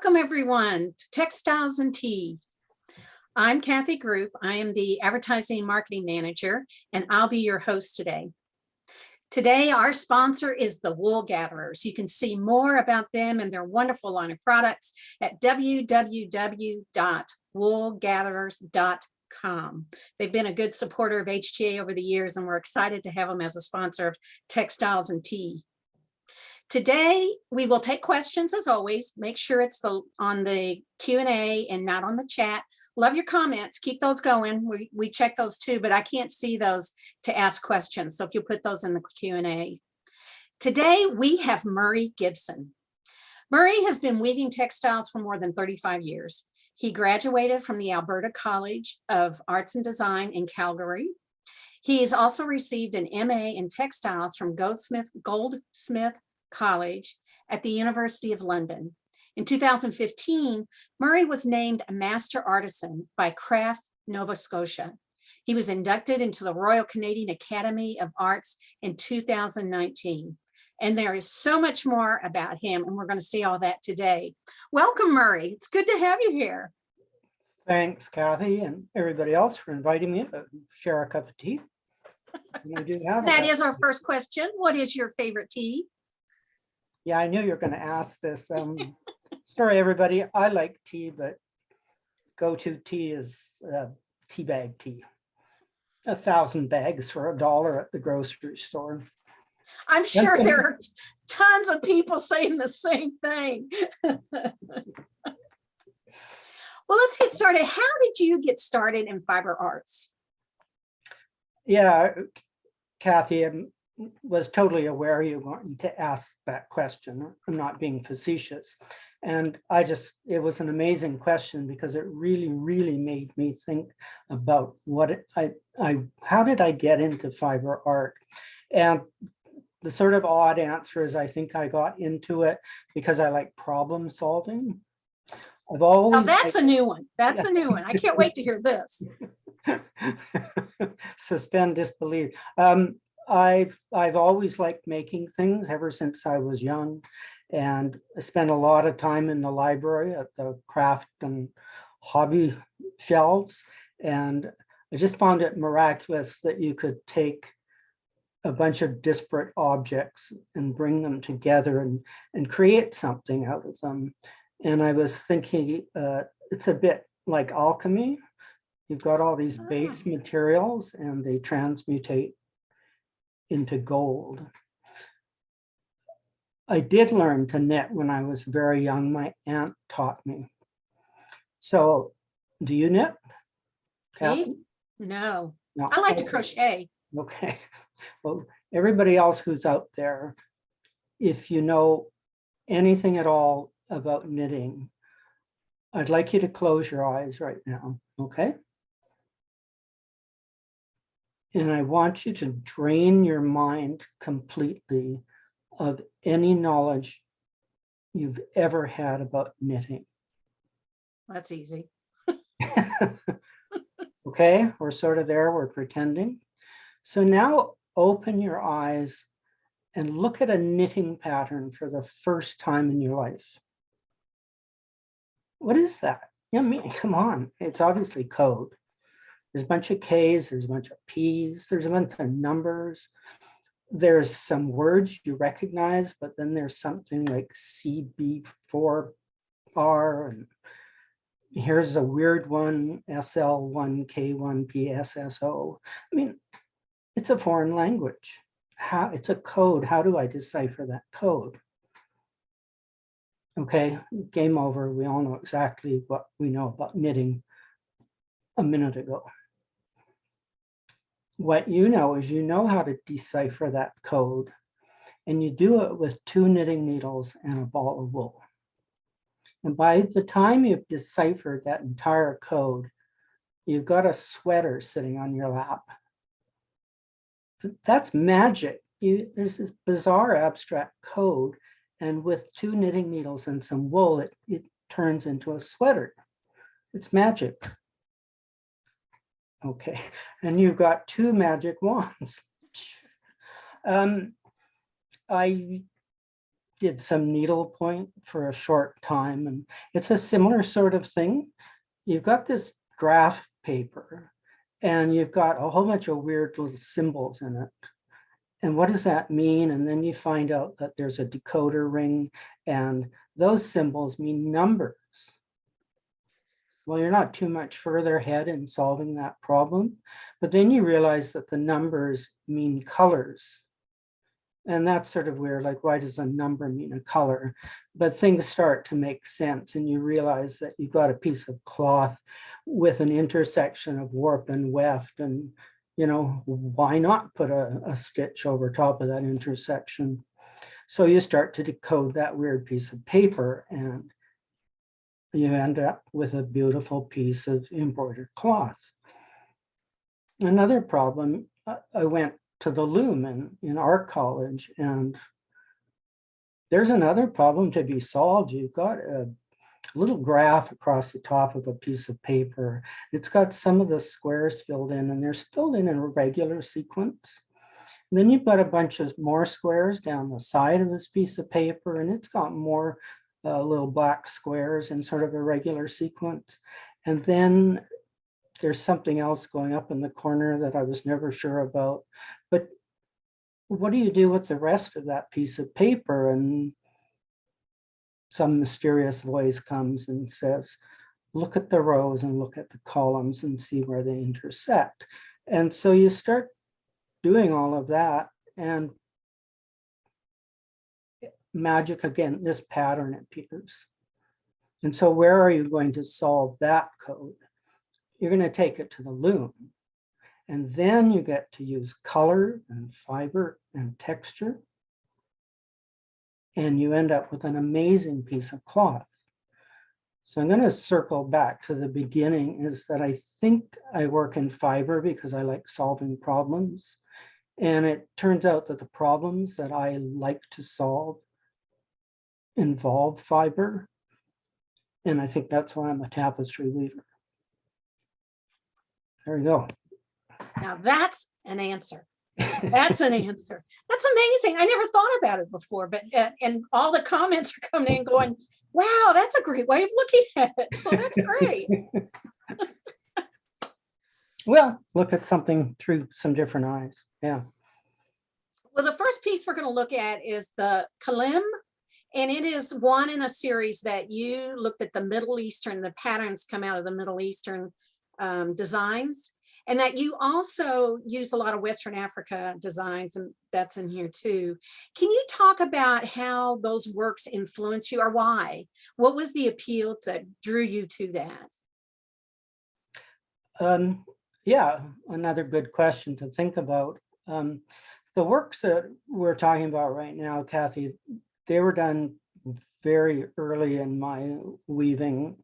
Welcome everyone to Textiles and Tea. I'm Kathy Group. I am the Advertising and Marketing Manager, and I'll be your host today. Today, our sponsor is the Wool Gatherers. You can see more about them and their wonderful line of products at www.woolgatherers.com. They've been a good supporter of HTA over the years, and we're excited to have them as a sponsor of Textiles and Tea. Today, we will take questions as always. Make sure it's on the Q&A and not on the chat. Love your comments. Keep those going. We check those too, but I can't see those to ask questions. So if you put those in the Q&A. Today, we have Murray Gibson. Murray has been weaving textiles for more than 35 years. He graduated from the Alberta College of Arts and Design in Calgary. He has also received an MA in textiles from Goldsmiths College at the University of London. In 2015, Murray was named a Master Artisan by Craft Nova Scotia. He was inducted into the Royal Canadian Academy of Arts in 2019. And there is so much more about him, and we're going to see all that today. Welcome, Murray. It's good to have you here. Thanks, Kathy, and everybody else for inviting me to share a cup of tea. That is our first question. What is your favorite tea? Yeah, I knew you were going to ask this. Sorry, everybody. I like tea, but go-to tea is tea bag tea. 1,000 bags for $1 at the grocery store. I'm sure there are tons of people saying the same thing. Well, let's get started. How did you get started in fiber arts? Yeah, Kathy, I was totally aware you wanted to ask that question. I'm not being facetious. And it was an amazing question because it really made me think about how did I get into fiber art? And the sort of odd answer is I think I got into it because I like problem solving. I've always. Oh, that's a new one. That's a new one. I can't wait to hear this. Suspend disbelief. I've always liked making things ever since I was young, and I spent a lot of time in the library at the craft and hobby shelves, and I just found it miraculous that you could take a bunch of disparate objects and bring them together and create something out of them. And I was thinking it's a bit like alchemy. You've got all these base materials and they transmutate into gold. I did learn to knit when I was very young. My aunt taught me. So, do you knit, Kathy? No. I like to crochet. Okay. Well, everybody else who's out there, if you know anything at all about knitting, I'd like you to close your eyes right now, okay? And I want you to drain your mind completely of any knowledge you've ever had about knitting. That's easy. Okay, we're sort of there, we're pretending. So now open your eyes and look at a knitting pattern for the first time in your life. What is that? I mean, come on, it's obviously code. There's a bunch of K's, there's a bunch of P's, there's a bunch of numbers. There's some words you recognize, but then there's something like CB4R, and here's a weird one, SL1K1PSSO. I mean, it's a foreign language. It's a code. How do I decipher that code? Okay, game over. We all know exactly what we know about knitting a minute ago. What you know is you know how to decipher that code, and you do it with 2 knitting needles and a ball of wool. And by the time you've deciphered that entire code, you've got a sweater sitting on your lap. That's magic. There's this bizarre abstract code, and with 2 knitting needles and some wool, it turns into a sweater. It's magic. Okay, and you've got 2 magic wands. did some needlepoint for a short time, and it's a similar sort of thing. You've got this graph paper and you've got a whole bunch of weird little symbols in it. And what does that mean? And then you find out that there's a decoder ring and those symbols mean numbers. Well, you're not too much further ahead in solving that problem, but then you realize that the numbers mean colors. And that's sort of weird, like why does a number mean a color? But things start to make sense and you realize that you've got a piece of cloth with an intersection of warp and weft, and why not put a stitch over top of that intersection? So you start to decode that weird piece of paper and you end up with a beautiful piece of embroidered cloth. Another problem, I went to the loom in art college, and there's another problem to be solved. You've got a little graph across the top of a piece of paper. It's got some of the squares filled in, and they're filled in a regular sequence. And then you've got a bunch of more squares down the side of this piece of paper, and it's got more little black squares in sort of a regular sequence. And then there's something else going up in the corner that I was never sure about. But what do you do with the rest of that piece of paper? And some mysterious voice comes and says, look at the rows and look at the columns and see where they intersect. And so you start doing all of that, and magic again, this pattern appears. And so where are you going to solve that code? You're going to take it to the loom. And then you get to use color and fiber and texture. And you end up with an amazing piece of cloth. So I'm going to circle back to the beginning, is that I think I work in fiber because I like solving problems. And it turns out that the problems that I like to solve involve fiber. And I think that's why I'm a tapestry weaver. There we go. Now that's an answer. That's an answer. That's amazing. I never thought about it before, but and all the comments are coming in going, wow, that's a great way of looking at it. So that's great. Well, look at something through some different eyes. Yeah. Well, the first piece we're going to look at is the Kalim, and it is one in a series that you looked at the Middle Eastern, the patterns come out of the Middle Eastern designs, and that you also use a lot of Western Africa designs, and that's in here too. Can you talk about how those works influence you, or why? What was the appeal that drew you to that? Yeah, another good question to think about. The works that we're talking about right now, Kathy, they were done very early in my weaving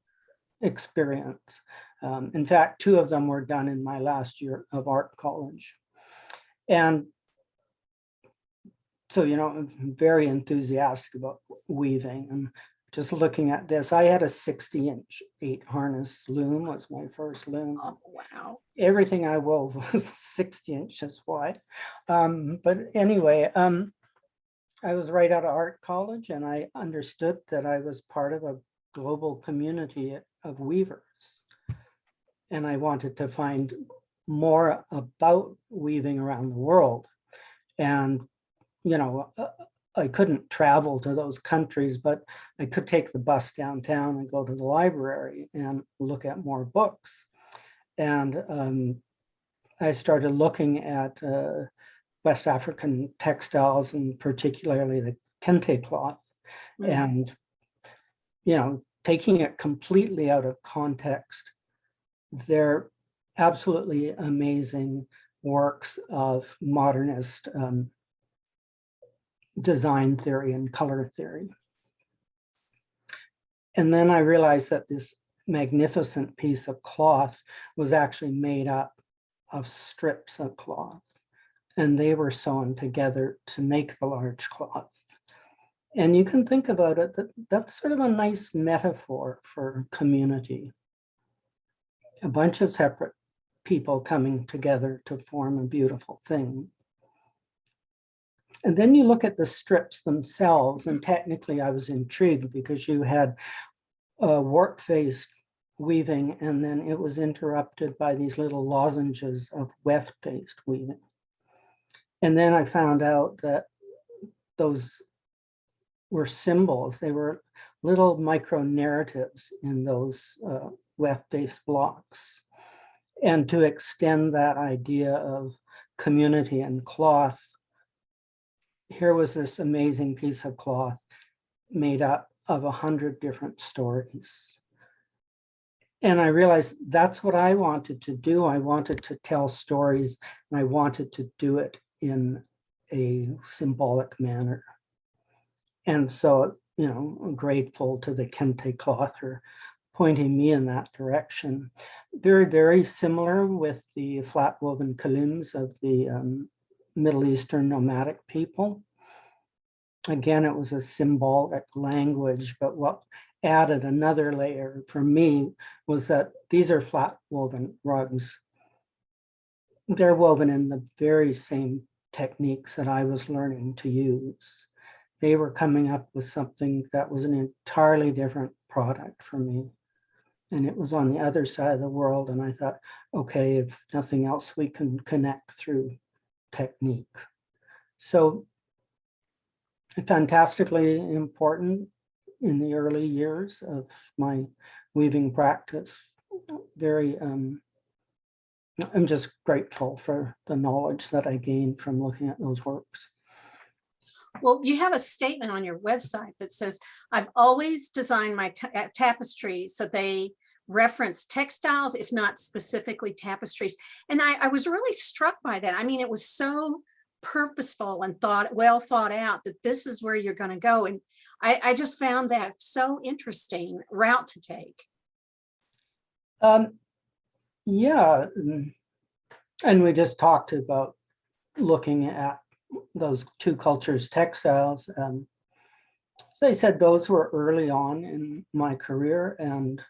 experience. In fact, 2 of them were done in my last year of art college. And so, I'm very enthusiastic about weaving. And just looking at this, I had a 60-inch 8 harness loom, was my first loom. Oh, wow. Everything I wove was 60 inches wide. But anyway, I was right out of art college, and I understood that I was part of a global community of weavers. And I wanted to find more about weaving around the world. And, I couldn't travel to those countries, but I could take the bus downtown and go to the library and look at more books. And I started looking at West African textiles, and particularly the kente cloth, and, taking it completely out of context. They're absolutely amazing works of modernist design theory and color theory. And then I realized that this magnificent piece of cloth was actually made up of strips of cloth, and they were sewn together to make the large cloth. And you can think about it, that's sort of a nice metaphor for community. A bunch of separate people coming together to form a beautiful thing. And then you look at the strips themselves, and technically I was intrigued because you had warp-faced weaving, and then it was interrupted by these little lozenges of weft-faced weaving. And then I found out that those were symbols. They were little micro narratives in those weft-based blocks. And to extend that idea of community and cloth, here was this amazing piece of cloth made up of 100 different stories. And I realized that's what I wanted to do. I wanted to tell stories, and I wanted to do it in a symbolic manner. And so, you know, I'm grateful to the Kente cloth for pointing me in that direction. Very, very similar with the flat woven Kalims of the Middle Eastern nomadic people. Again, it was a symbolic language, but what added another layer for me was that these are flat woven rugs. They're woven in the very same techniques that I was learning to use. They were coming up with something that was an entirely different product for me. And it was on the other side of the world. And I thought, okay, if nothing else, we can connect through technique. So fantastically important in the early years of my weaving practice. Very, I'm just grateful for the knowledge that I gained from looking at those works. Well, you have a statement on your website that says, I've always designed my tapestries so they reference textiles, if not specifically tapestries. And I was really struck by that. I mean, it was so purposeful and well thought out that this is where you're going to go. And I just found that so interesting route to take. Yeah. And we just talked about looking at those two cultures' textiles. As I said, those were early on in my career, and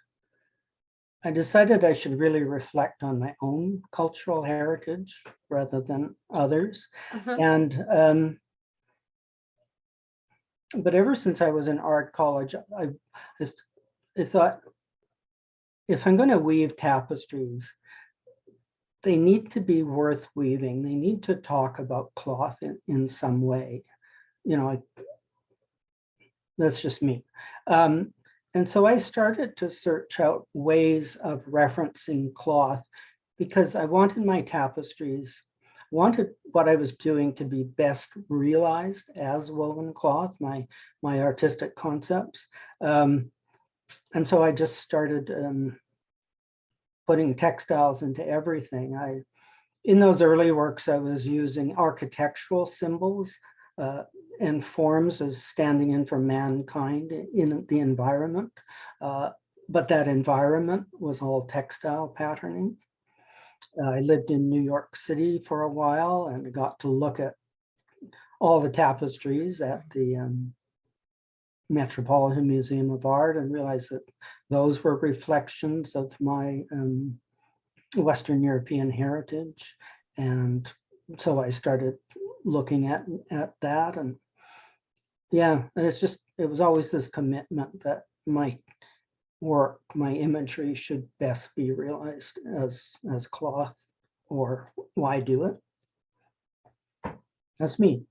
I decided I should really reflect on my own cultural heritage rather than others. And but ever since I was in art college, I thought, if I'm going to weave tapestries, they need to be worth weaving. They need to talk about cloth in some way. You know, that's just me. And so I started to search out ways of referencing cloth because I wanted my tapestries, wanted what I was doing to be best realized as woven cloth, my artistic concepts. And so I just started putting textiles into everything. In those early works, I was using architectural symbols and forms as standing in for mankind in the environment. But that environment was all textile patterning. I lived in New York City for a while and got to look at all the tapestries at the Metropolitan Museum of Art and realized that those were reflections of my Western European heritage. And so I started looking at that. And yeah, it was always this commitment that my work, my imagery should best be realized as cloth, or why do it? That's me.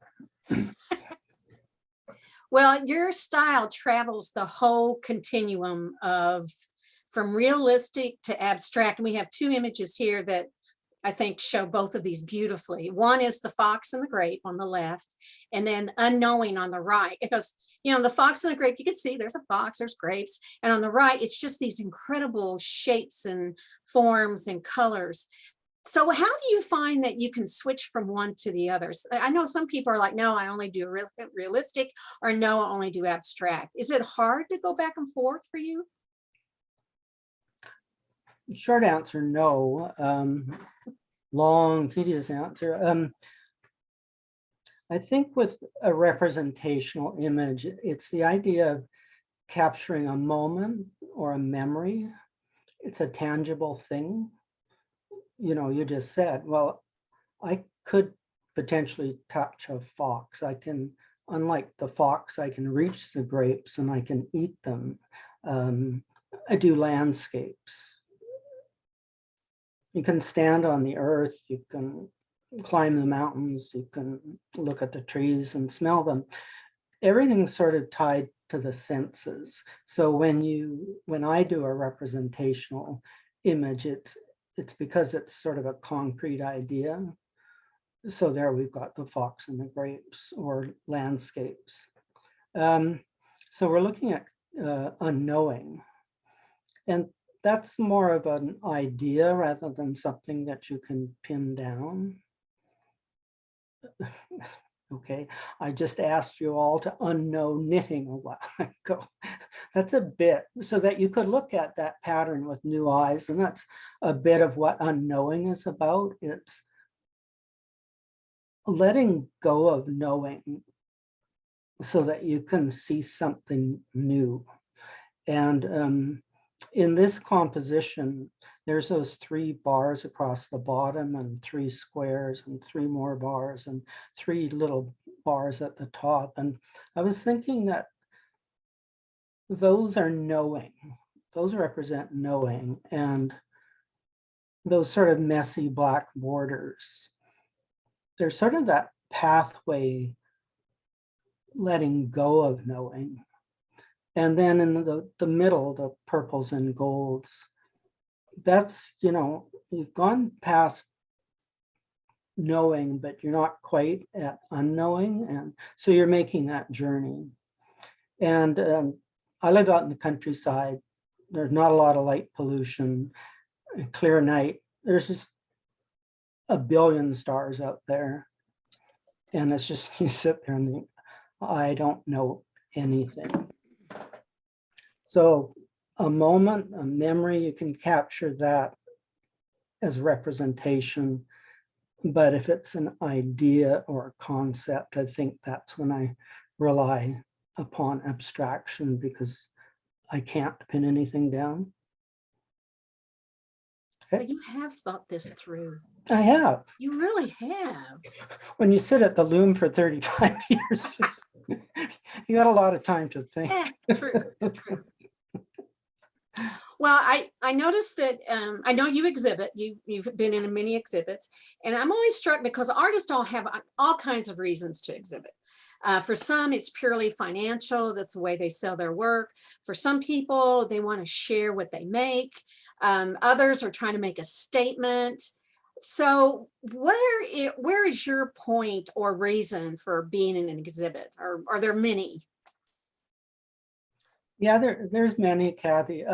Well, your style travels the whole continuum of from realistic to abstract. And we have two images here that I think show both of these beautifully. One is the fox and the grape on the left, and then unknowing on the right. Because, you know, the fox and the grape, you can see there's a fox, there's grapes. And on the right, it's just these incredible shapes and forms and colors. So how do you find that you can switch from one to the others? I know some people are like, no, I only do realistic, or no, I only do abstract. Is it hard to go back and forth for you? Short answer, no. Long, tedious answer. I think with a representational image, it's the idea of capturing a moment or a memory. It's a tangible thing. You know, you just said, well, I could potentially touch a fox. I can, unlike the fox, I can reach the grapes and I can eat them. I do landscapes. You can stand on the earth, you can climb the mountains, you can look at the trees and smell them. Everything's sort of tied to the senses. So when I do a representational image, it's because it's sort of a concrete idea. So there we've got the fox and the grapes, or landscapes. So we're looking at unknowing. And that's more of an idea rather than something that you can pin down. Okay, I just asked you all to unknow knitting a while ago. That's a bit, so that you could look at that pattern with new eyes. And that's a bit of what unknowing is about. It's letting go of knowing so that you can see something new. And in this composition, there's those 3 bars across the bottom and 3 squares and 3 more bars and 3 little bars at the top. And I was thinking that those are knowing. Those represent knowing. And those sort of messy black borders, they're sort of that pathway letting go of knowing. And then in the middle, the purples and golds, that's, you've gone past knowing, but you're not quite at unknowing. And so you're making that journey. And I live out in the countryside. There's not a lot of light pollution, a clear night. There's just a billion stars out there. And it's just, you sit there and think, I don't know anything. So a moment, a memory, you can capture that as representation. But if it's an idea or a concept, I think that's when I rely upon abstraction, because I can't pin anything down. But you have thought this through. I have. You really have. When you sit at the loom for 35 years, you got a lot of time to think. True. Well, I noticed that I know you exhibit. You've been in many exhibits, and I'm always struck because artists all have all kinds of reasons to exhibit. For some, it's purely financial. That's the way they sell their work. For some people, they want to share what they make. Others are trying to make a statement. So where is your point or reason for being in an exhibit? Or are there many? Yeah, there's many, Kathy.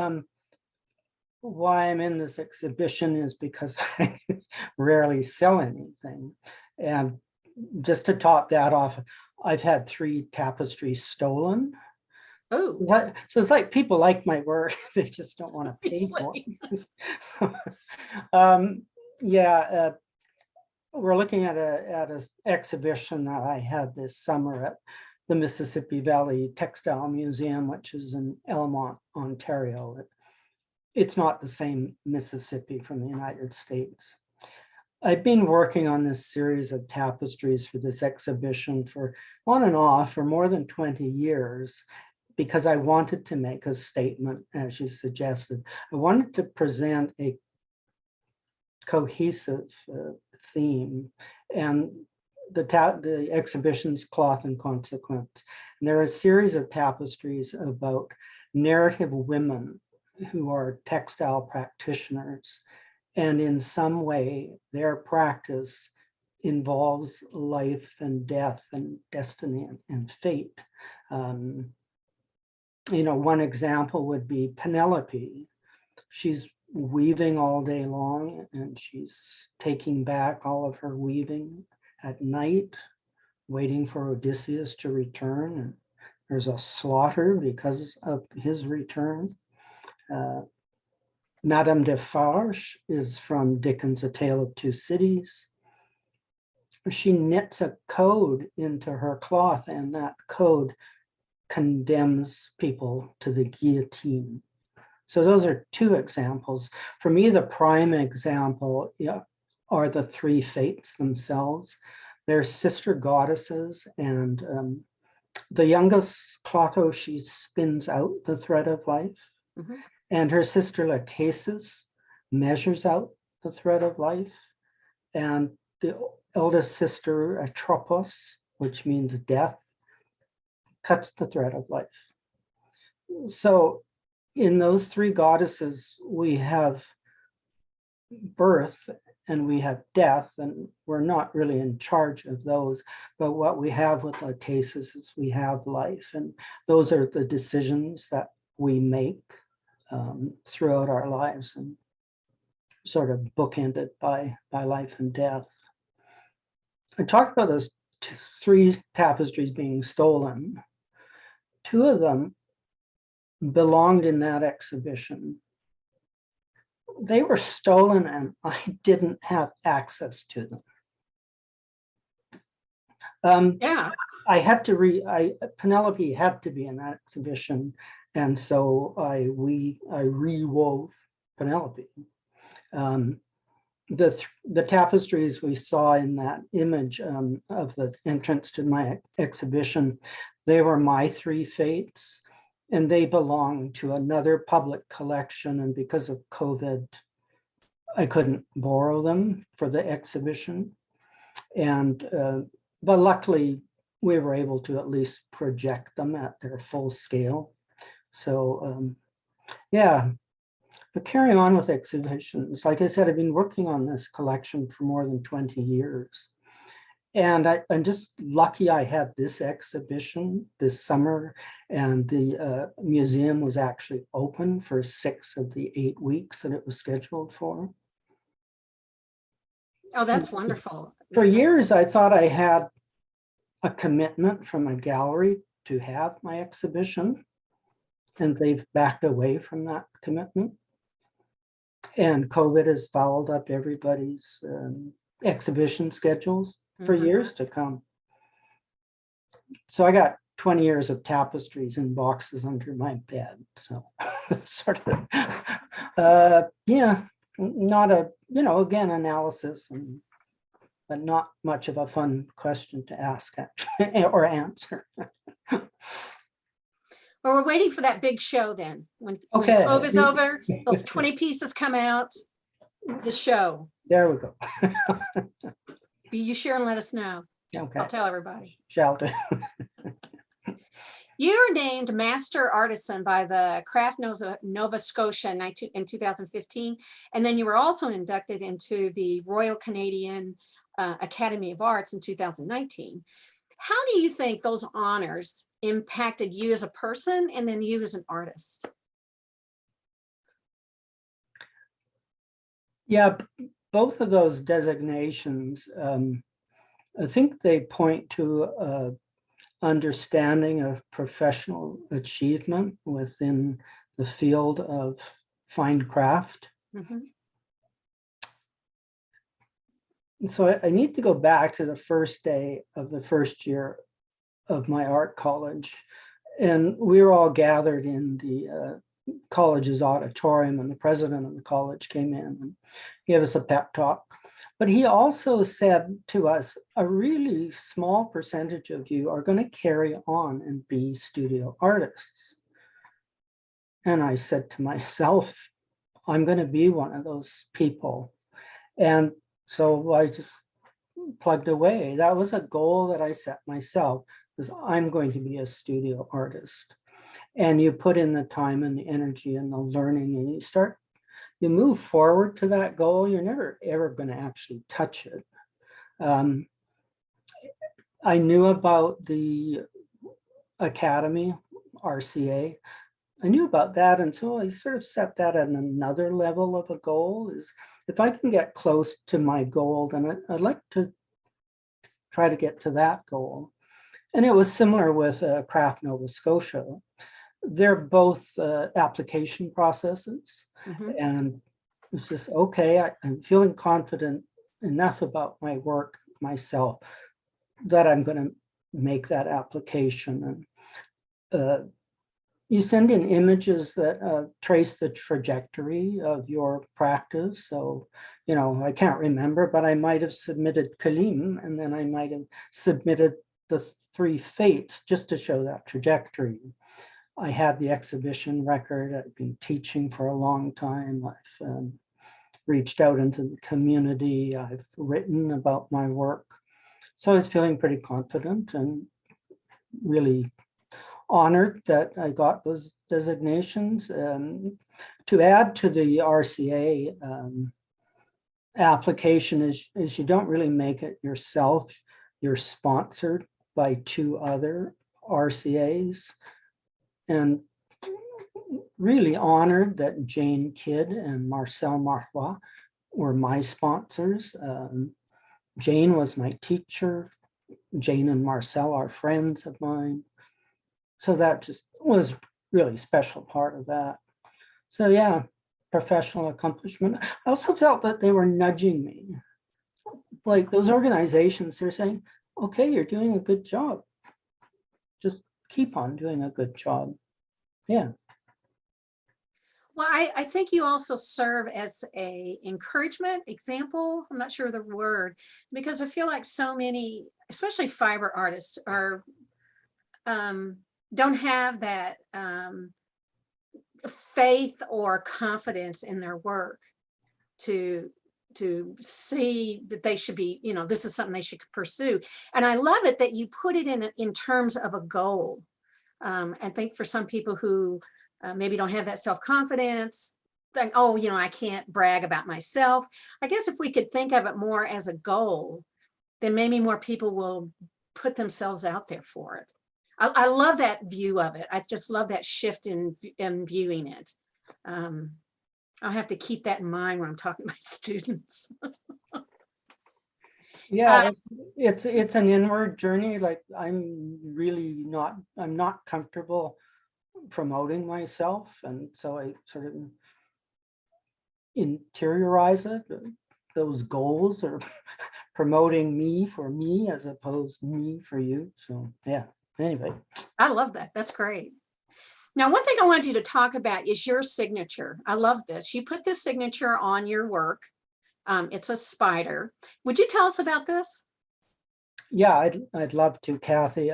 Why I'm in this exhibition is because I rarely sell anything. And just to top that off, I've had 3 tapestries stolen. Oh, so it's like people like my work, they just don't want to pay for it. So, yeah, we're looking at an exhibition that I had this summer at the Mississippi Valley Textile Museum, which is in Elmont, Ontario. It's not the same Mississippi from the United States. I've been working on this series of tapestries for this exhibition for on and off for more than 20 years, because I wanted to make a statement, as you suggested. I wanted to present a cohesive theme, and the exhibition's Cloth and Consequence. And there are a series of tapestries about narrative women who are textile practitioners. And in some way, their practice involves life and death and destiny and fate. One example would be Penelope. She's weaving all day long, and she's taking back all of her weaving at night, waiting for Odysseus to return. And there's a slaughter because of his return. Madame Defarge is from Dickens' A Tale of Two Cities. She knits a code into her cloth, and that code condemns people to the guillotine. So those are 2 examples. For me, the prime example are the 3 fates themselves. They're sister goddesses, and the youngest Clotho, she spins out the thread of life, and her sister Lachesis measures out the thread of life, and the eldest sister Atropos, which means death, cuts the thread of life. So in those three goddesses, we have birth and we have death, and we're not really in charge of those. But what we have with our cases is we have life, and those are the decisions that we make throughout our lives, and sort of bookended by life and death. I talked about those three tapestries being stolen. Two of them belonged in that exhibition. They were stolen and I didn't have access to them. Yeah. I had to Penelope had to be in that exhibition, and so I rewove Penelope. The tapestries we saw in that image of the entrance to my exhibition, they were my three fates, and they belong to another public collection. And because of COVID, I couldn't borrow them for the exhibition. And but luckily, we were able to at least project them at their full scale. So yeah. But carrying on with exhibitions, like I said, I've been working on this collection for more than 20 years. And I'm just lucky I had this exhibition this summer, and the museum was actually open for 6 of the 8 weeks that it was scheduled for. Oh, that's wonderful. For years, I thought I had a commitment from a gallery to have my exhibition, and they've backed away from that commitment. And COVID has fouled up everybody's exhibition schedules for years to come. So I got 20 years of tapestries in boxes under my bed. So sort of, yeah, not a, again, analysis, but not much of a fun question to ask actually, or answer. Well, we're waiting for that big show then. When Okay. COVID's over, those 20 pieces come out, the show. There we go. Be you sure and let us know. Okay. I'll tell everybody. Shall do. You were named Master Artisan by the Craft Nova Scotia in 2015. And then you were also inducted into the Royal Canadian Academy of Arts in 2019. How do you think those honors impacted you as a person and then you as an artist? Yeah, both of those designations, I think they point to understanding of professional achievement within the field of fine craft. So I need to go back to the first day of the first year of my art college. And we were all gathered in the college's auditorium, and the president of the college came in and gave us a pep talk. But he also said to us, a really small percentage of you are going to carry on and be studio artists. And I said to myself, I'm going to be one of those people. And so I just plugged away. That was a goal that I set myself, is I'm going to be a studio artist. And you put in the time and the energy and the learning, and you move forward to that goal. You're never ever going to actually touch it. I knew about the Academy, RCA. I knew about that, and so I sort of set that at another level of a goal. Is if I can get close to my goal, then I'd like to try to get to that goal. And it was similar with Craft Nova Scotia. They're both application processes, and it's just, okay, I'm feeling confident enough about my work myself that I'm going to make that application. And you send in images that trace the trajectory of your practice. So, I can't remember, but I might have submitted Kalim, and then I might have submitted the 3 fates just to show that trajectory. I had the exhibition record. I've been teaching for a long time. I've reached out into the community. I've written about my work. So I was feeling pretty confident and really honored that I got those designations. To add to the RCA application is you don't really make it yourself. You're sponsored by 2 other RCAs, and really honored that Jane Kidd and Marcel Marois were my sponsors. Jane was my teacher. Jane and Marcel are friends of mine. So that just was really special part of that. So yeah, professional accomplishment. I also felt that they were nudging me. Like those organizations, they're saying, okay, you're doing a good job. Just keep on doing a good job. Yeah. Well, I think you also serve as a encouragement example. I'm not sure of the word, because I feel like so many, especially fiber artists, are don't have that faith or confidence in their work to see that they should be, this is something they should pursue. And I love it that you put it in terms of a goal. I think for some people who maybe don't have that self-confidence, think, oh, I can't brag about myself. I guess if we could think of it more as a goal, then maybe more people will put themselves out there for it. I love that view of it. I just love that shift in viewing it. I'll have to keep that in mind when I'm talking to my students. Yeah, it's an inward journey. Like I'm not comfortable promoting myself. And so I sort of interiorize it. Those goals are promoting me for me as opposed to me for you. So yeah, anyway. I love that. That's great. Now, one thing I want you to talk about is your signature. I love this. You put this signature on your work. It's a spider. Would you tell us about this? Yeah, I'd love to, Kathy.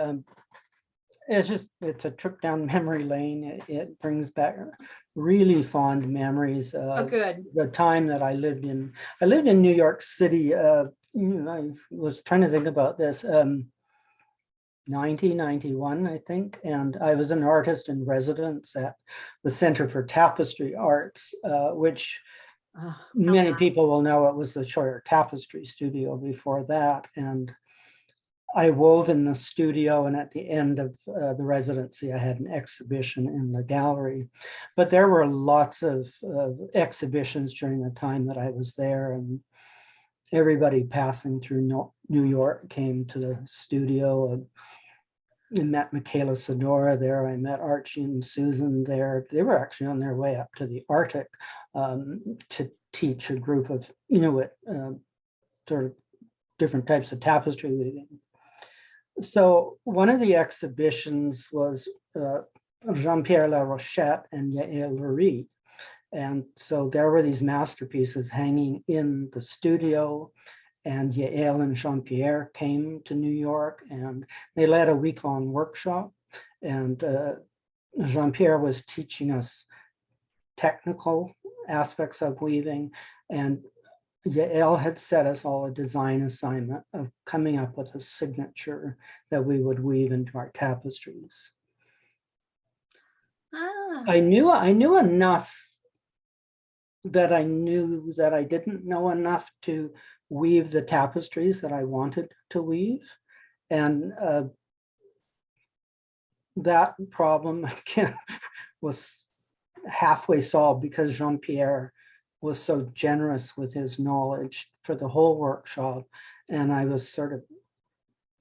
It's a trip down memory lane. It brings back really fond memories of good. the time that I lived in. I lived in New York City. I was trying to think about this. 1991, I think, and I was an artist in residence at the Center for Tapestry Arts, which many people will know it was the Scheuer Tapestry Studio before that. And I wove in the studio, and at the end of the residency, I had an exhibition in the gallery. But there were lots of exhibitions during the time that I was there, and everybody passing through New York came to the studio. I met Michaela Sonora there. I met Archie and Susan there. They were actually on their way up to the Arctic to teach a group of Inuit sort of different types of tapestry weaving. So one of the exhibitions was Jean-Pierre La Rochette and Yael Lurie. And so there were these masterpieces hanging in the studio, and Yael and Jean-Pierre came to New York and they led a week-long workshop. And Jean-Pierre was teaching us technical aspects of weaving, and Yael had set us all a design assignment of coming up with a signature that we would weave into our tapestries. I knew enough that I knew that I didn't know enough to weave the tapestries that I wanted to weave. And that problem again was halfway solved because Jean-Pierre was so generous with his knowledge for the whole workshop. And I was sort of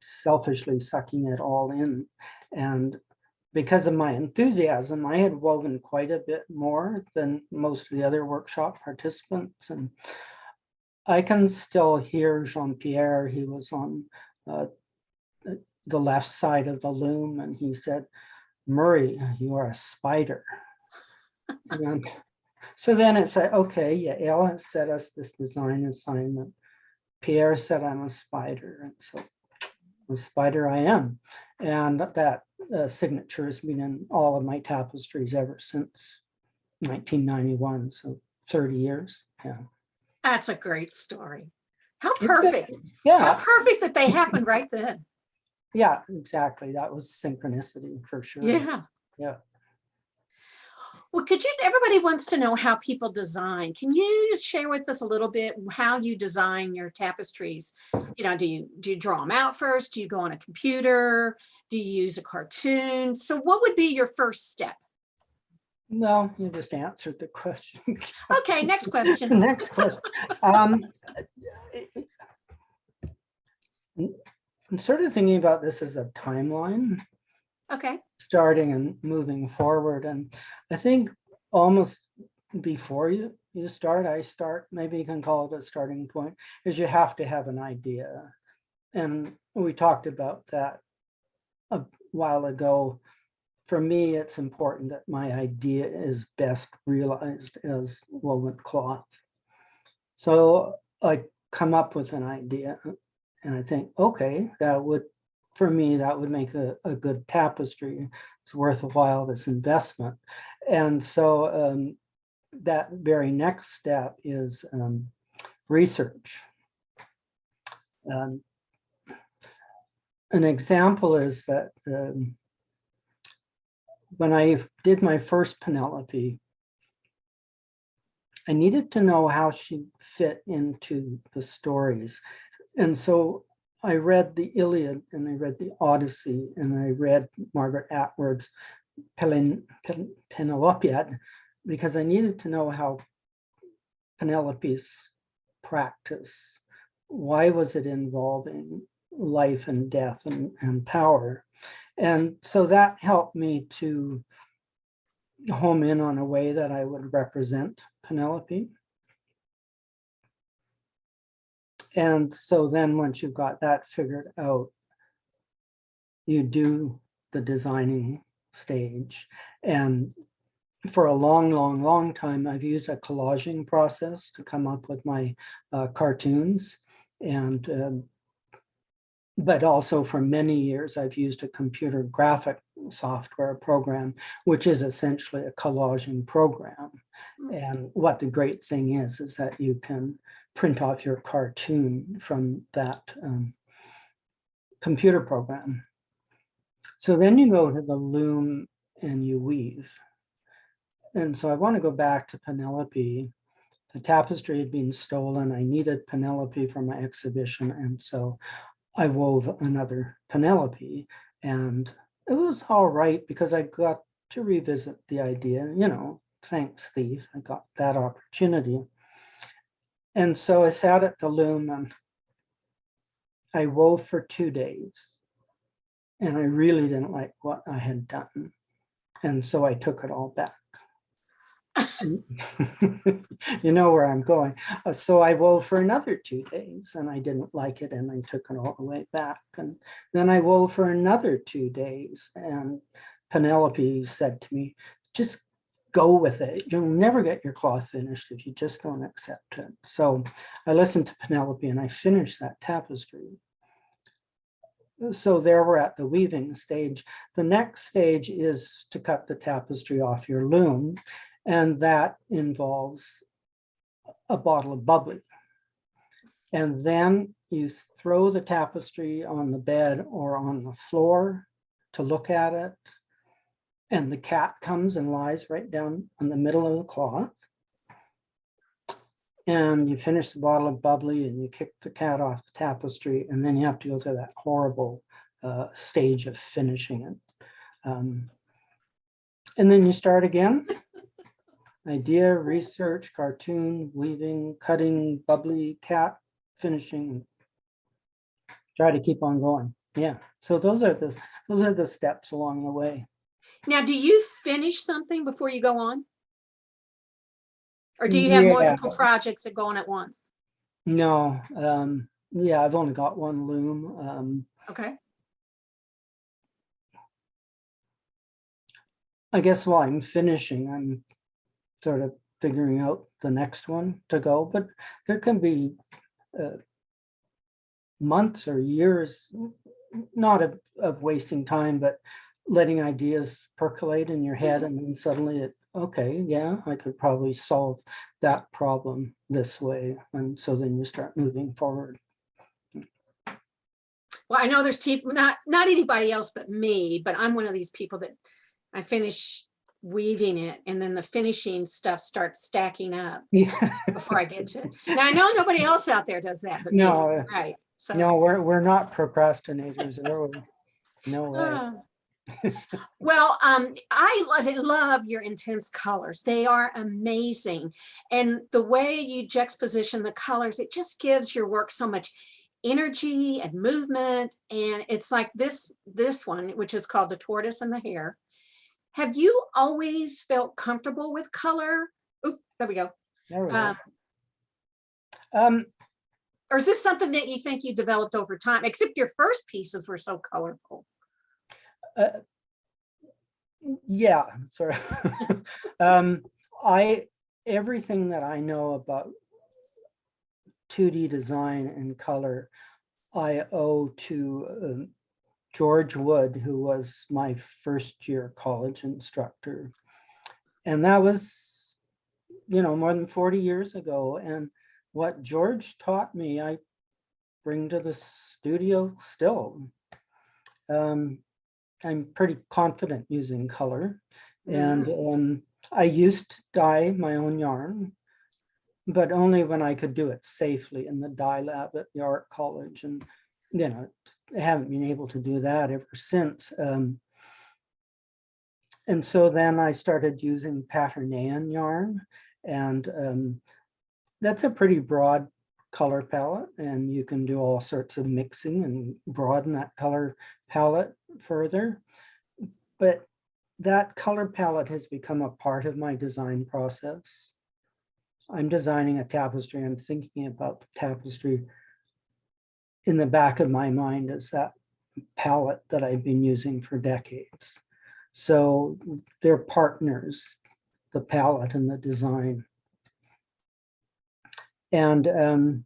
selfishly sucking it all in. And because of my enthusiasm, I had woven quite a bit more than most of the other workshop participants. And I can still hear Jean-Pierre. He was on the left side of the loom, and he said, "Murray, you are a spider." And So then it's like, okay, yeah, Ella set us this design assignment. Pierre said I'm a spider, and so a spider I am. And that signature has been in all of my tapestries ever since 1991, so 30 years. Yeah. That's a great story. How It's perfect. How Yeah, perfect that they happened right then. yeah, exactly. That was synchronicity for sure. Yeah. Yeah. Well, everybody wants to know how people design. Can you just share with us a little bit how you design your tapestries? Do you draw them out first? Do you go on a computer? Do you use a cartoon? So what would be your first step? No, you just answered the question. Okay, next question. Next question. I'm sort of thinking about this as a timeline, Okay. starting and moving forward. And I think almost before you start, maybe you can call it a starting point, is you have to have an idea. And we talked about that a while ago. For me, it's important that my idea is best realized as woven cloth. So I come up with an idea and I think, okay, for me, that would make a good tapestry. It's worthwhile, this investment. And so that very next step is research. An example is that when I did my first Penelope, I needed to know how she fit into the stories. And so I read the Iliad and I read the Odyssey and I read Margaret Atwood's Penelope, because I needed to know how Penelope's practice, why was it involving life and death and power? And so that helped me to home in on a way that I would represent Penelope. And so then once you've got that figured out, you do the designing stage. And for a long time, I've used a collaging process to come up with my cartoons. And but also for many years, I've used a computer graphic software program, which is essentially a collaging program. And what the great thing is that you can print off your cartoon from that computer program. So then you go to the loom and you weave. And so I want to go back to Penelope. The tapestry had been stolen. I needed Penelope for my exhibition. And so I wove another Penelope, and it was all right because I got to revisit the idea, thanks, Thief, I got that opportunity. And so I sat at the loom and I wove for 2 days, and I really didn't like what I had done. And so I took it all back. You know where I'm going. So I wove for another 2 days and I didn't like it and I took it all the way back. And then I wove for another 2 days and Penelope said to me, just go with it. You'll never get your cloth finished if you just don't accept it. So I listened to Penelope and I finished that tapestry. So there we're at the weaving stage. The next stage is to cut the tapestry off your loom. And that involves a bottle of bubbly. And then you throw the tapestry on the bed or on the floor to look at it. And the cat comes and lies right down in the middle of the cloth. And you finish the bottle of bubbly and you kick the cat off the tapestry. And then you have to go through that horrible stage of finishing it. And then you start again. Idea, research, cartoon, weaving, cutting, bubbly, cat, finishing. Try to keep on going. Yeah. So those are the steps along the way. Now, do you finish something before you go on? Or do you have multiple projects that go on at once? No. Yeah, I've only got one loom. Okay. I guess while I'm finishing, I'm sort of figuring out the next one to go, but there can be months or years, not of wasting time, but letting ideas percolate in your head, and then suddenly okay, yeah, I could probably solve that problem this way. And so then you start moving forward. Well, I know there's people, not anybody else but me, but I'm one of these people that I finish weaving it and then the finishing stuff starts stacking up Yeah. before I get to it. Now I know nobody else out there does that but me, No, right? So no, we're not procrastinators. No way. well, I love your intense colors. They are amazing. And the way you juxtaposition the colors, it just gives your work so much energy and movement. And it's like this one, which is called The Tortoise and the Hare. Have you always felt comfortable with color? Oop, there we go. There we go. Or is this something that you think you developed over time? Except your first pieces were so colorful. Yeah, sorry. Everything that I know about 2D design and color, I owe to George Wood, who was my first year college instructor. And that was, more than 40 years ago. And what George taught me, I bring to the studio still. I'm pretty confident using color, and I used to dye my own yarn, but only when I could do it safely in the dye lab at the art college. And, I haven't been able to do that ever since. And so then I started using Paternaean yarn, and that's a pretty broad color palette, and you can do all sorts of mixing and broaden that color palette further. But that color palette has become a part of my design process. I'm designing a tapestry. I'm thinking about the tapestry in the back of my mind as that palette that I've been using for decades. So they're partners, the palette and the design. And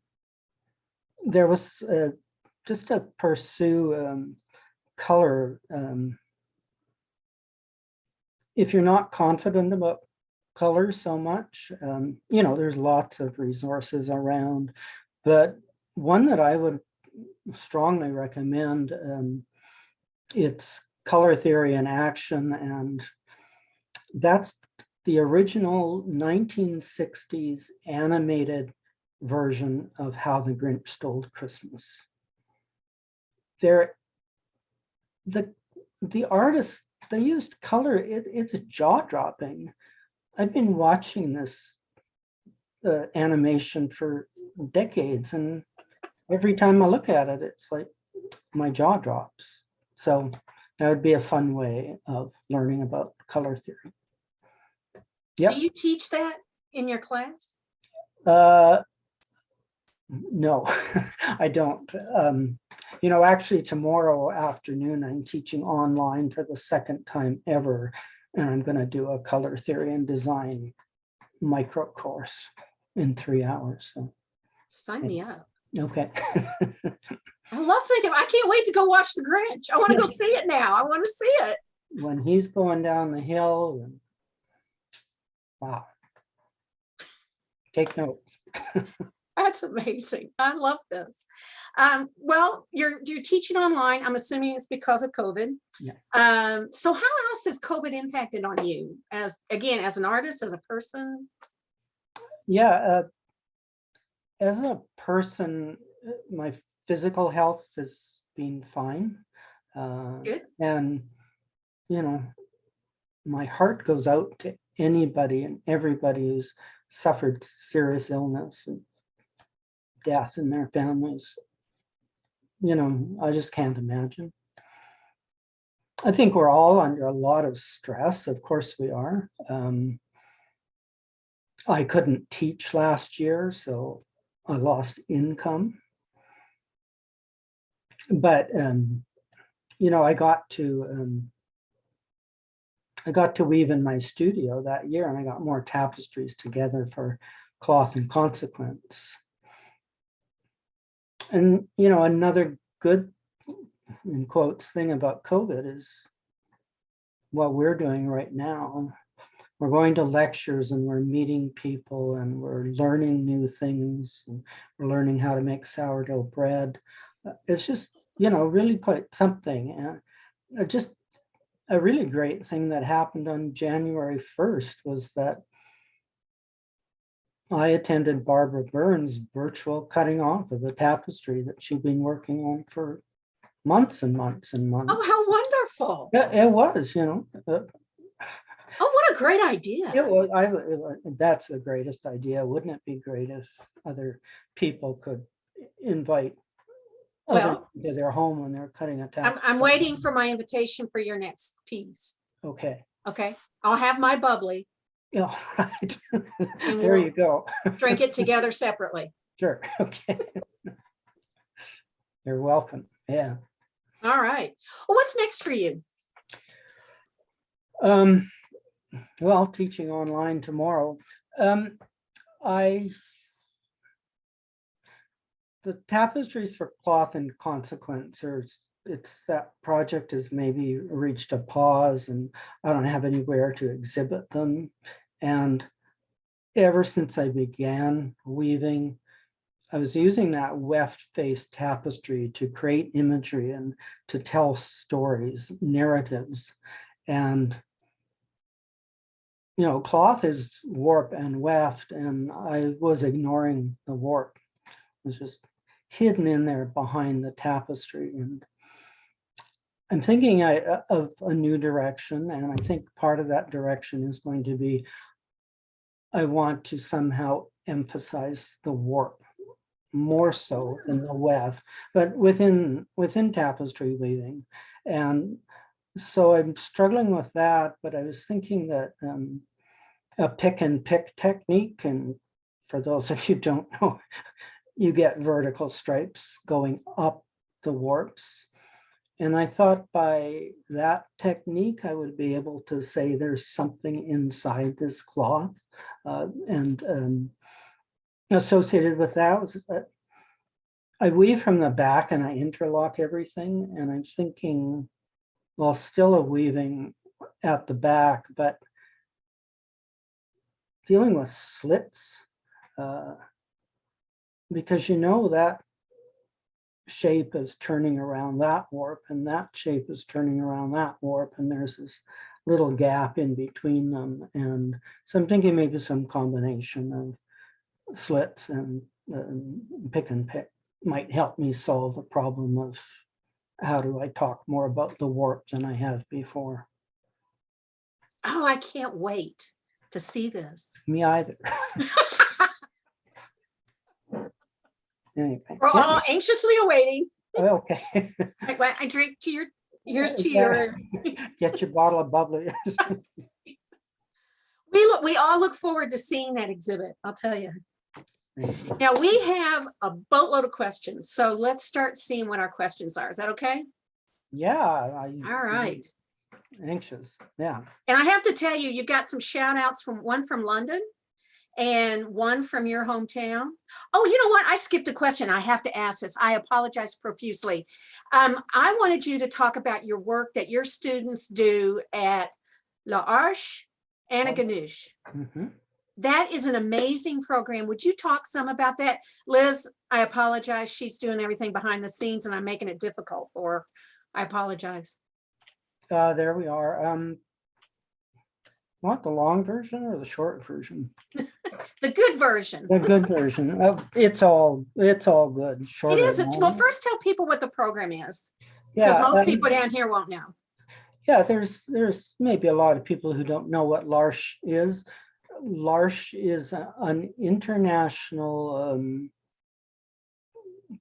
there was just to pursue color. If you're not confident about color so much, there's lots of resources around, but one that I would strongly recommend, it's Color Theory in Action, and that's the original 1960s animated version of How the Grinch Stole Christmas. The artists, they used color. It's jaw-dropping. I've been watching this animation for decades, and every time I look at it, it's like my jaw drops. So that would be a fun way of learning about color theory. Yep. Do you teach that in your class? No, I don't. Actually tomorrow afternoon, I'm teaching online for the second time ever, and I'm going to do a color theory and design micro course in 3 hours. So sign me up. Okay. I love thinking, I can't wait to go watch The Grinch. I want to go see it now. I want to see it. When he's going down the hill, and wow. Take notes. That's amazing. I love this. Well, you're teaching online. I'm assuming it's because of COVID. Yeah. So how else has COVID impacted on you as an artist, as a person? Yeah. As a person, my physical health has been fine. Good. And, my heart goes out to anybody and everybody who's suffered serious illness and death in their families. I just can't imagine. I think we're all under a lot of stress. Of course we are. I couldn't teach last year, so I lost income. But, I got to I got to weave in my studio that year, and I got more tapestries together for Cloth and Consequence. And, you know, another good, in quotes, thing about COVID is what we're doing right now. We're going to lectures and we're meeting people and we're learning new things. And we're learning how to make sourdough bread. It's just, you know, really quite something. And just a really great thing that happened on January 1st was that I attended Barbara Burns' virtual cutting off of the tapestry that she'd been working on for months and months and months. Oh, how wonderful. Yeah, it was, you know. Oh, what a great idea. It was, that's the greatest idea. Wouldn't it be great if other people could invite others to their home when they're cutting a tapestry? I'm waiting for my invitation for your next piece. Okay. Okay. I'll have my bubbly. Yeah, right. And There we'll you go. drink it together separately. Sure. Okay. You're welcome. Yeah. All right. Well, what's next for you? Well, teaching online tomorrow. The tapestries for Cloth and Consequence, it's that project has maybe reached a pause, and I don't have anywhere to exhibit them. And ever since I began weaving, I was using that weft face tapestry to create imagery and to tell stories, narratives. And, you know, cloth is warp and weft, and I was ignoring the warp. It was just hidden in there behind the tapestry. And I'm thinking of a new direction, and I think part of that direction is going to be, I want to somehow emphasize the warp more so than the weft, but within tapestry weaving. And so I'm struggling with that, but I was thinking that a pick and pick technique, and for those of you who don't know, you get vertical stripes going up the warps. And I thought by that technique, I would be able to say there's something inside this cloth. And associated with that was that I weave from the back and I interlock everything. And I'm thinking, well, still a weaving at the back, but dealing with slits, because you know that shape is turning around that warp, and that shape is turning around that warp, and there's this little gap in between them. And so I'm thinking maybe some combination of slits and pick and pick might help me solve the problem of how do I talk more about the warp than I have before. Oh, I can't wait to see this. Me either. Anyway. We're all anxiously awaiting. Okay. I drink to your, here's to your. Get your bottle of bubbly. We all look forward to seeing that exhibit, I'll tell you. Now we have a boatload of questions, so let's start seeing what our questions are. Is that okay? Yeah. All right. Anxious. Yeah. And I have to tell you, you've got some shout outs from one from London and one from your hometown. Oh, you know what? I skipped a question. I have to ask this. I apologize profusely. I wanted you to talk about your work that your students do at Archana Ganoush. Mm-hmm. That is an amazing program. Would you talk some about that? Liz, I apologize. She's doing everything behind the scenes and I'm making it difficult for her. I apologize. There we are. Want the long version or the short version? The good version. The good version. It's all good. Short it is. Well, first tell people what the program is. Because most people down here won't know. Yeah, there's maybe a lot of people who don't know what l'Arche is. L'Arche is an international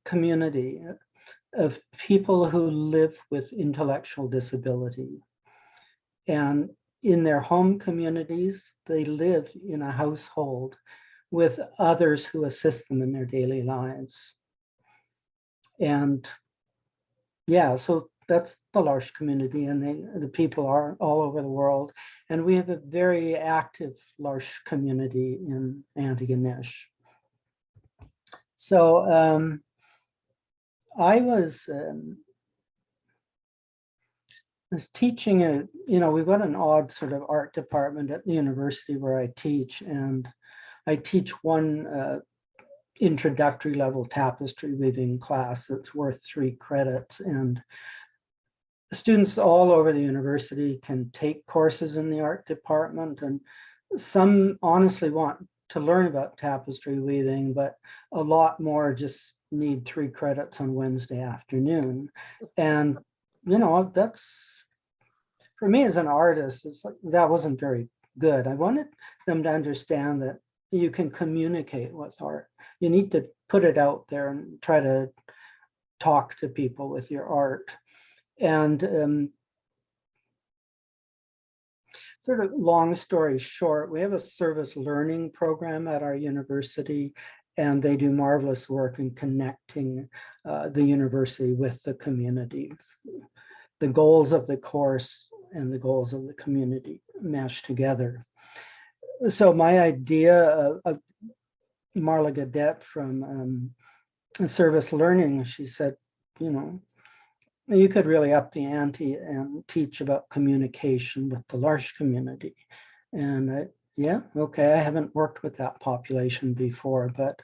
community of people who live with intellectual disability. And in their home communities, they live in a household with others who assist them in their daily lives. And yeah, so that's the L'Arche community, and the people are all over the world. And we have a very active L'Arche community in Antigonish. So I was teaching we've got an odd sort of art department at the university where I teach, and I teach one introductory level tapestry weaving class that's worth 3 credits, and students all over the university can take courses in the art department, and some honestly want to learn about tapestry weaving, but a lot more just need 3 credits on Wednesday afternoon. And that's, for me as an artist, it's like that wasn't very good. I wanted them to understand that you can communicate with art. You need to put it out there and try to talk to people with your art. And sort of long story short, we have a service learning program at our university, and they do marvelous work in connecting the university with the community. The goals of the course and the goals of the community mesh together. So my idea of Marla Gadet from service learning, she said, you could really up the ante and teach about communication with the L'Arche community. And yeah, okay, I haven't worked with that population before, but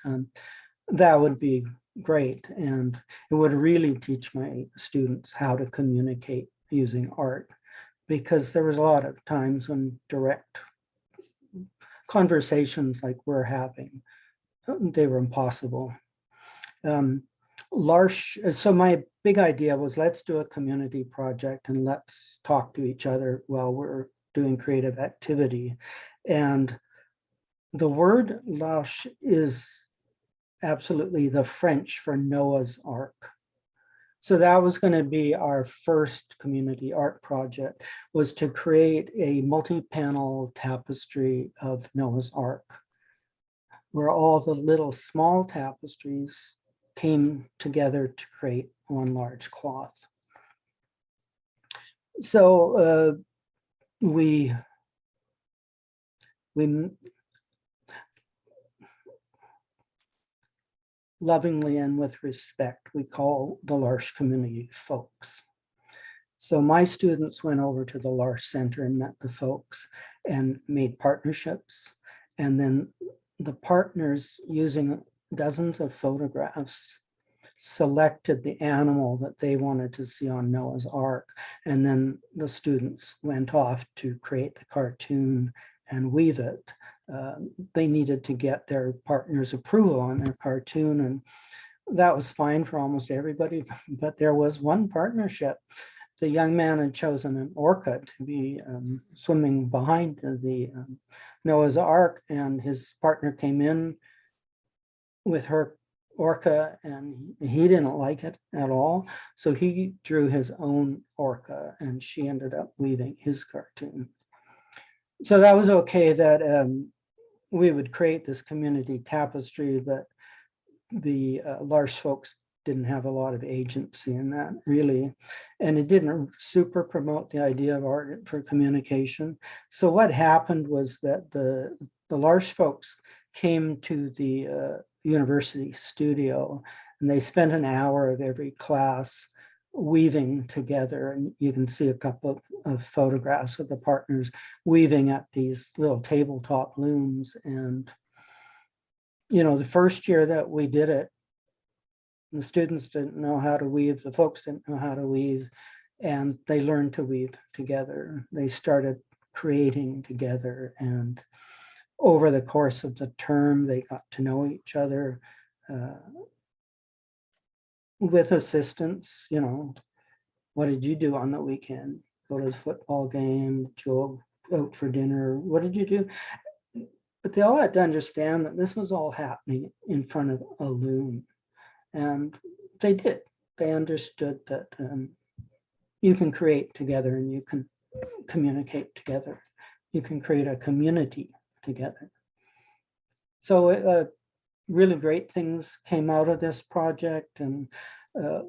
that would be great. And it would really teach my students how to communicate using art, because there was a lot of times when direct conversations like we're having, they were impossible. L'Arche, so my big idea was, let's do a community project and let's talk to each other while we're doing creative activity. And the word L'Arche is absolutely the French for Noah's Ark. So that was going to be our first community art project, was to create a multi-panel tapestry of Noah's Ark, where all the little small tapestries came together to create one large cloth. So we lovingly and with respect, we call the L'Arche community folks. So my students went over to the L'Arche Center and met the folks and made partnerships. And then the partners, using dozens of photographs, selected the animal that they wanted to see on Noah's Ark. And then the students went off to create the cartoon and weave it. They needed to get their partner's approval on their cartoon, and that was fine for almost everybody. But there was one partnership. The young man had chosen an orca to be swimming behind the Noah's Ark, and his partner came in with her orca, and he didn't like it at all. So he drew his own orca, and she ended up weaving his cartoon. So that was okay that we would create this community tapestry, but the L'Arche folks didn't have a lot of agency in that, really. And it didn't super promote the idea of art for communication. So what happened was that the L'Arche folks came to the university studio, and they spent an hour of every class weaving together. And you can see a couple of photographs of the partners weaving at these little tabletop looms. And the first year that we did it, the students didn't know how to weave, the folks didn't know how to weave, and they learned to weave together. They started creating together, and over the course of the term, they got to know each other with assistance. What did you do on the weekend? Go to the football game, go out for dinner, what did you do? But they all had to understand that this was all happening in front of a loom. And they did. They understood that you can create together and you can communicate together. You can create a community together. So really great things came out of this project, and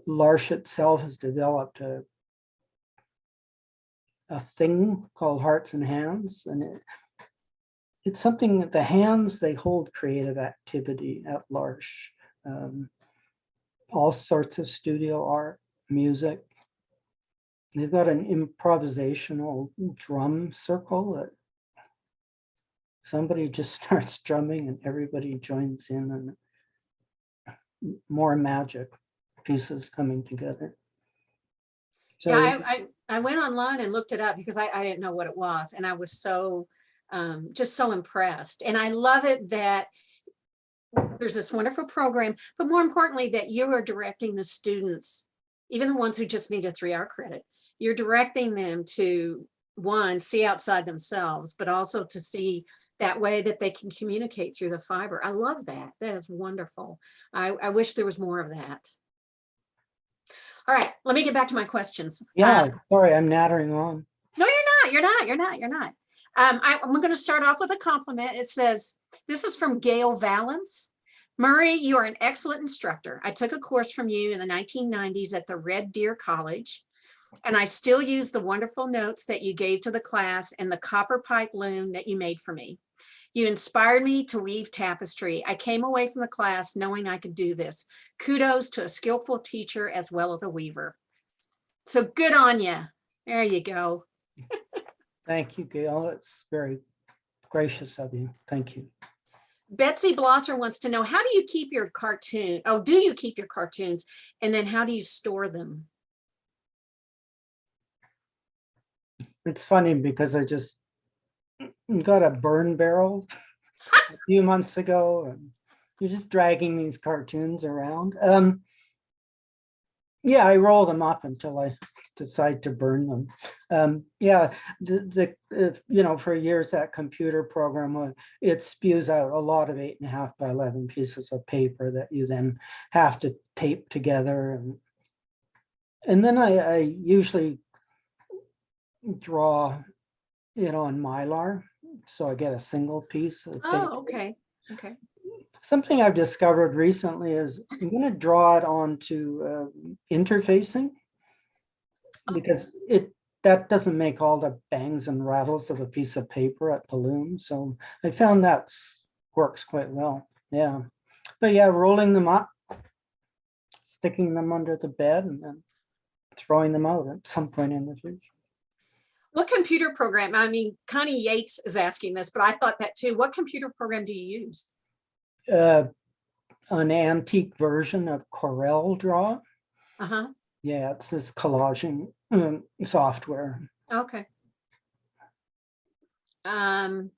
L'Arche itself has developed a a thing called Hearts and Hands, and it's something that the hands, they hold creative activity at large. All sorts of studio art, music. They've got an improvisational drum circle that somebody just starts drumming and everybody joins in, and more magic pieces coming together. So Yeah, I went online and looked it up because I didn't know what it was. And I was so, just so impressed. And I love it that there's this wonderful program, but more importantly, that you are directing the students, even the ones who just need a 3-hour credit, you're directing them to, one, see outside themselves, but also to see that way that they can communicate through the fiber. I love that. That is wonderful. I wish there was more of that. All right, let me get back to my questions. yeah, sorry, I'm nattering on. No, you're not. I'm going to start off with a compliment. It says, this is from Gail Valance. Murray, you are an excellent instructor. I took a course from you in the 1990s at the Red Deer College, and I still use the wonderful notes that you gave to the class and the copper pipe loom that you made for me. You inspired me to weave tapestry. I came away from the class knowing I could do this. Kudos to a skillful teacher as well as a weaver. So good on you. There you go. Thank you, Gail. It's very gracious of you. Thank you. Betsy Blosser wants to know, how do you keep your cartoon? Oh, do you keep your cartoons? And then how do you store them? It's funny because I just got a burn barrel a few months ago, and you're just dragging these cartoons around. Yeah, I roll them up until I decide to burn them. Yeah, for years that computer program, it spews out a lot of 8.5 by 11 pieces of paper that you then have to tape together, and then I usually draw it on Mylar, so I get a single piece of paper. Oh, okay. Okay. Something I've discovered recently is I'm going to draw it onto interfacing, because that doesn't make all the bangs and rattles of a piece of paper at the loom. So I found that works quite well. Yeah. But yeah, rolling them up, sticking them under the bed, and then throwing them out at some point in the future. What computer program? I mean, Connie Yates is asking this, but I thought that too. What computer program do you use? An antique version of Corel Draw. Uh-huh. Yeah, it's this collaging software. Okay. Oh,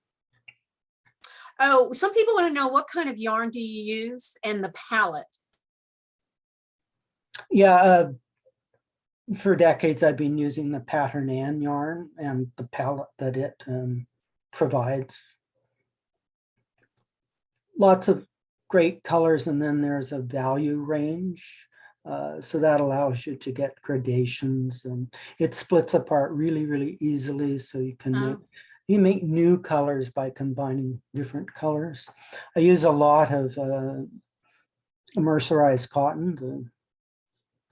some people want to know, what kind of yarn do you use and the palette? Yeah, for decades I've been using the Pattern Ann yarn and the palette that it provides. Lots of great colors, and then there's a value range. So that allows you to get gradations, and it splits apart really, really easily. So you can make new colors by combining different colors. I use a lot of mercerized cotton.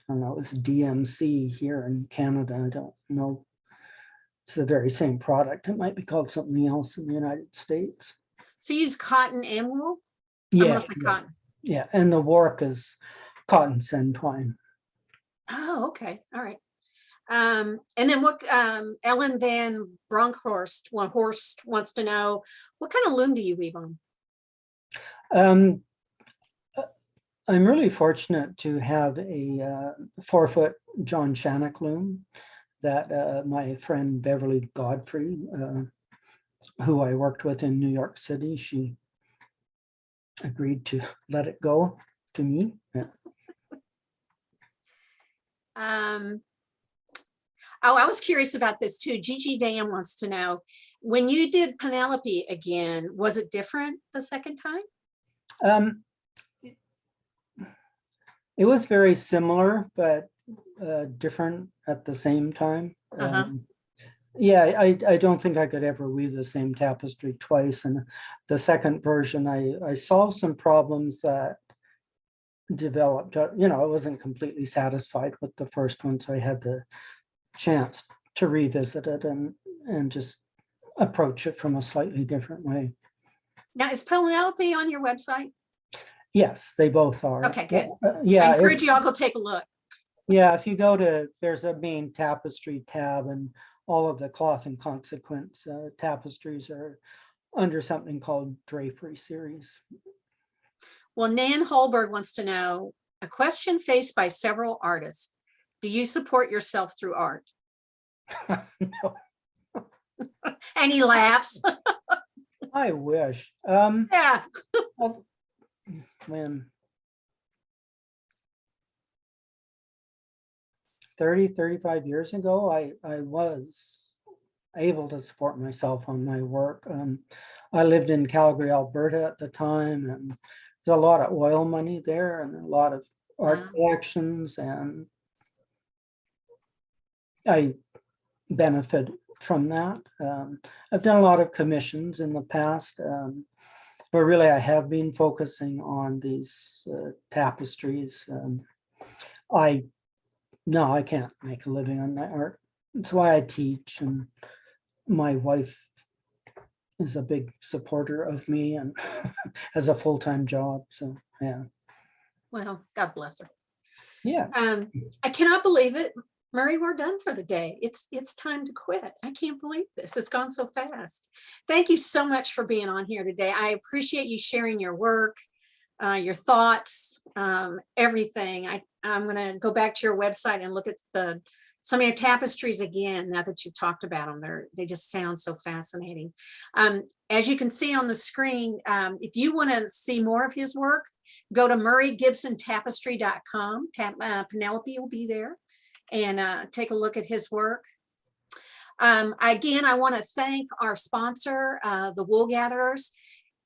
I don't know, it's DMC here in Canada. I don't know. It's the very same product. It might be called something else in the United States. So you use cotton and wool? Yeah, mostly cotton. Yeah, and the warp is cotton sen twine. Oh, okay. All right. And then what Ellen Van Bronkhorst wants to know, what kind of loom do you weave on? I'm really fortunate to have a 4-foot John Shannock loom that my friend Beverly Godfrey, who I worked with in New York City, she agreed to let it go to me. Yeah. Oh, I was curious about this too. Gigi Dan wants to know, when you did Penelope again, was it different the second time? It was very similar, but different at the same time. Yeah, I don't think I could ever weave the same tapestry twice. And the second version, I solved some problems that developed. I wasn't completely satisfied with the first one, so I had the chance to revisit it and just approach it from a slightly different way. Now, is Penelope on your website? Yes, they both are. Okay, good. Yeah. I encourage you all go take a look. Yeah, if you go to, there's a main tapestry tab, and all of the cloth and consequence tapestries are under something called drapery series. Well, Nan Holberg wants to know, a question faced by several artists. Do you support yourself through art? No, And he laughs. I wish. Yeah. When 35 years ago, I was able to support myself on my work. I lived in Calgary, Alberta at the time, and there's a lot of oil money there and a lot of art Wow. collections, and I benefit from that. I've done a lot of commissions in the past, but really I have been focusing on these tapestries. I can't make a living on my art. That's why I teach, and my wife is a big supporter of me and has a full-time job. So yeah. Well, God bless her. Yeah. I cannot believe it. Murray, we're done for the day. It's time to quit. I can't believe this. It's gone so fast. Thank you so much for being on here today. I appreciate you sharing your work, your thoughts, everything. I'm going to go back to your website and look at some of your tapestries again, now that you've talked about them. They just sound so fascinating. As you can see on the screen, if you want to see more of his work, go to murraygibsontapestry.com. Penelope will be there, and take a look at his work. Again, I want to thank our sponsor, the Wool Gatherers.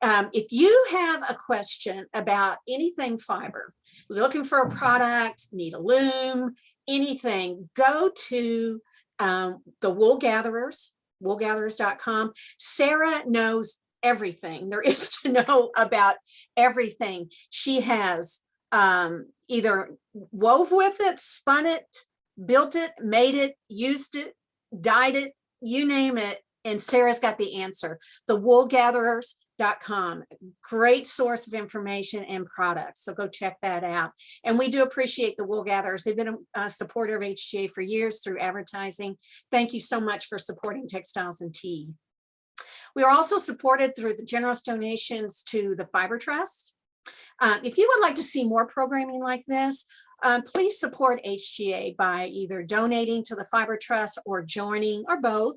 If you have a question about anything fiber, looking for a product, need a loom, anything, go to the Wool Gatherers, woolgatherers.com. Sarah knows everything there is to know about everything. She has either wove with it, spun it, built it, made it, used it, dyed it, you name it, and Sarah's got the answer. The woolgatherers.com, great source of information and products, so go check that out. And we do appreciate the Wool Gatherers. They've been a supporter of HGA for years through advertising. Thank you so much for supporting Textiles and Tea. We are also supported through the generous donations to the Fiber Trust. If you would like to see more programming like this, please support HGA by either donating to the Fiber Trust or joining, or both.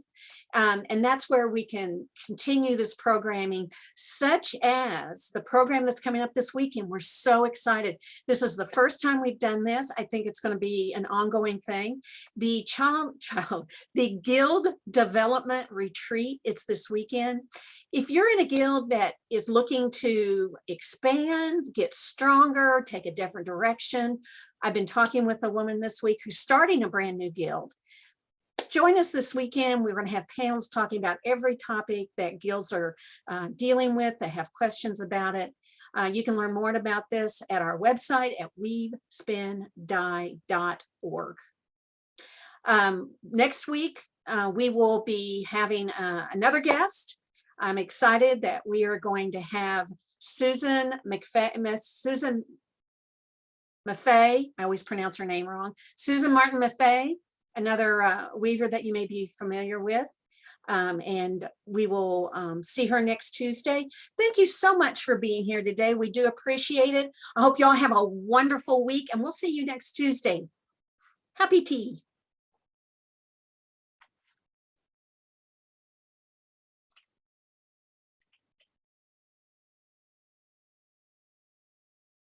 And that's where we can continue this programming, such as the program that's coming up this weekend. We're so excited. This is the first time we've done this. I think it's going to be an ongoing thing. The the Guild Development Retreat, it's this weekend. If you're in a guild that is looking to expand, get stronger, take a different direction, I've been talking with a woman this week who's starting a brand new guild. Join us this weekend. We're going to have panels talking about every topic that guilds are dealing with. They have questions about it. You can learn more about this at our website at weavespindye.org. Next week, we will be having another guest. I'm excited that we are going to have Susan Maffei, I always pronounce her name wrong, Susan Martin Maffei, another weaver that you may be familiar with. And we will see her next Tuesday. Thank you so much for being here today. We do appreciate it. I hope you all have a wonderful week, and we'll see you next Tuesday. Happy tea.